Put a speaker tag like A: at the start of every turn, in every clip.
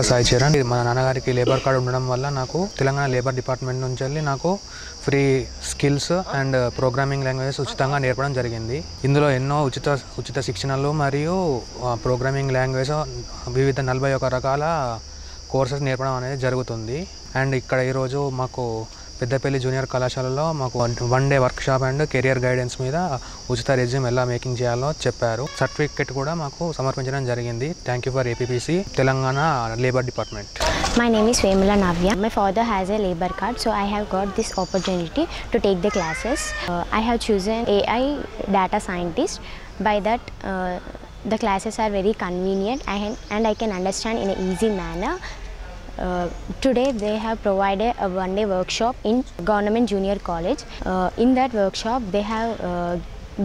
A: సాయి చరణ్. మన నాన్నగారికి labour card ఉండడం వల్ల నాకు తెలంగాణ లేబర్ డిపార్ట్మెంట్ నుంచి వెళ్ళి నాకు free skills and programming languages ఉచితంగా నేర్పడం జరిగింది. ఇందులో ఎన్నో ఉచిత శిక్షణలు మరియు ప్రోగ్రామింగ్ లాంగ్వేజ్ వివిధ 41 రకాల కోర్సెస్ నేర్పడం అనేది జరుగుతుంది. అండ్ ఇక్కడ ఈరోజు మాకు పెద్దపల్లి జూనియర్ కళాశాలలో మాకు 1 day workshop and career guidance మీద ఉచిత రెజ్యూమ్ ఎలా మేకింగ్ చేయాలో చెప్పారు. సర్టిఫికెట్ కూడా మాకు సమర్పించడం జరిగింది. Thank you for APPC Telangana labour department.
B: My name is Vemula Navya. My father has a labor card, so I have got this opportunity to take the classes. I have chosen AI data scientist. By that, the classes are very convenient and I can understand in an easy manner. Today they have provided a 1 day workshop in Government Junior College. In that workshop they have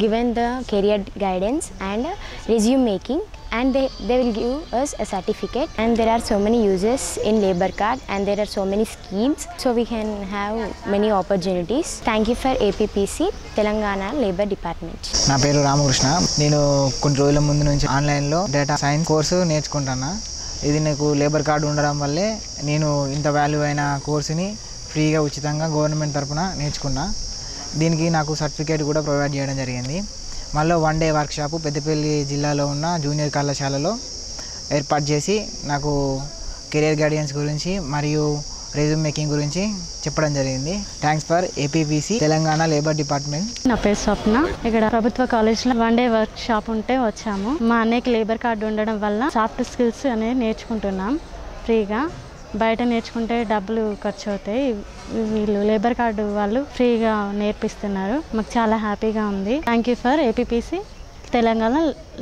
B: given the career guidance and resume making, and they will give us a certificate, and there are so many uses in labor card and there are so many schemes, so we can have many opportunities. Thank you for APPC Telangana Labor Department.
C: నా పేరు రామకృష్ణ. నేను కొన్ని రోజుల ముందు నుంచి ఆన్లైన్లో data science course నేర్చుకుంటున్నా. ఇది నాకు లేబర్ కార్డు ఉండడం వల్లే నేను ఇంత వాల్యూ అయిన కోర్సుని ఫ్రీగా ఉచితంగా గవర్నమెంట్ తరఫున నేర్చుకున్నా. దీనికి నాకు సర్టిఫికేట్ కూడా ప్రొవైడ్ చేయడం జరిగింది. మళ్ళీ 1 డే వర్క్షాపు పెద్దపల్లి జిల్లాలో ఉన్న జూనియర్ కళాశాలలో ఏర్పాటు చేసి నాకు కెరియర్ గైడెన్స్ గురించి మరియు రెజ్యూమ్ మేకింగ్ గురించి చెప్పడం జరిగింది. Thanks for APPC Telangana labour department.
D: నా పేరు స్వప్న. ఇక్కడ ప్రభుత్వ కాలేజ్లో 1 డే వర్క్ షాప్ ఉంటే వచ్చాము. మా అన్నయ్యకి లేబర్ కార్డు ఉండడం వల్ల సాఫ్ట్ స్కిల్స్ అనేది నేర్చుకుంటున్నాం ఫ్రీగా. బయట నేర్చుకుంటే డబ్బులు ఖర్చు అవుతాయి, వీళ్ళు లేబర్ కార్డు వాళ్ళు ఫ్రీగా నేర్పిస్తున్నారు. మాకు చాలా హ్యాపీగా ఉంది. Thank you for APPC Telangana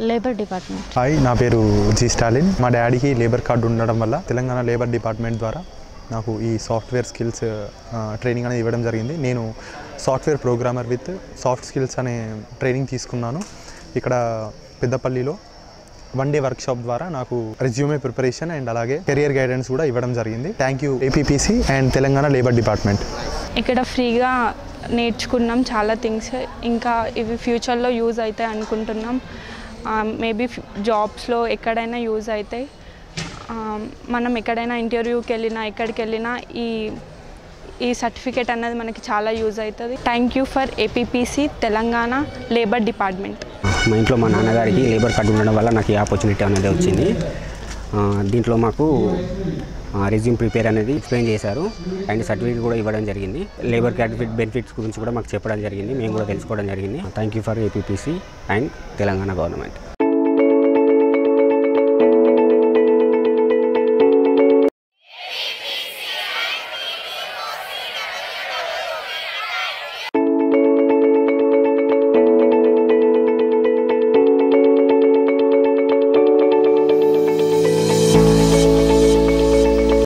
D: labour department.
E: Hi, నా పేరు జి స్టాలిన్. మా డాడీకి లేబర్ కార్డు ఉండడం వల్ల తెలంగాణ లేబర్ డిపార్ట్మెంట్ ద్వారా నాకు ఈ సాఫ్ట్వేర్ స్కిల్స్ ట్రైనింగ్ అనేది ఇవ్వడం జరిగింది. నేను software programmer with soft skills అనే ట్రైనింగ్ తీసుకున్నాను. ఇక్కడ పెద్దపల్లిలో 1 డే వర్క్షాప్ ద్వారా నాకు రెజ్యూమే ప్రిపరేషన్ అండ్ అలాగే కెరియర్ గైడెన్స్ కూడా ఇవ్వడం జరిగింది. Thank you APPC and Telangana labour department.
F: ఇక్కడ ఫ్రీగా నేర్చుకున్నాం చాలా థింగ్స్. ఇంకా ఇవి ఫ్యూచర్లో యూజ్ అవుతాయి అనుకుంటున్నాం. మేబీ జాబ్స్లో ఎక్కడైనా యూజ్ అవుతాయి. మనం ఎక్కడైనా ఇంటర్వ్యూకి వెళ్ళినా ఎక్కడికి వెళ్ళినా ఈ సర్టిఫికేట్ అనేది మనకి చాలా యూజ్ అవుతుంది. Thank you for APPC Telangana labour department.
G: మా ఇంట్లో మా నాన్నగారికి లేబర్ కార్డు ఉండడం వల్ల నాకు ఈ ఆపర్చునిటీ అనేది వచ్చింది. దీంట్లో మాకు రెజ్యూమ్ ప్రిపేర్ అనేది ఎక్స్ప్లెయిన్ చేశారు అండ్ సర్టిఫికేట్ కూడా ఇవ్వడం జరిగింది. లేబర్ కార్డ్ బెనిఫిట్స్ గురించి కూడా మాకు చెప్పడం జరిగింది, మేము కూడా తెలుసుకోవడం జరిగింది. Thank you for APPC and Telangana government.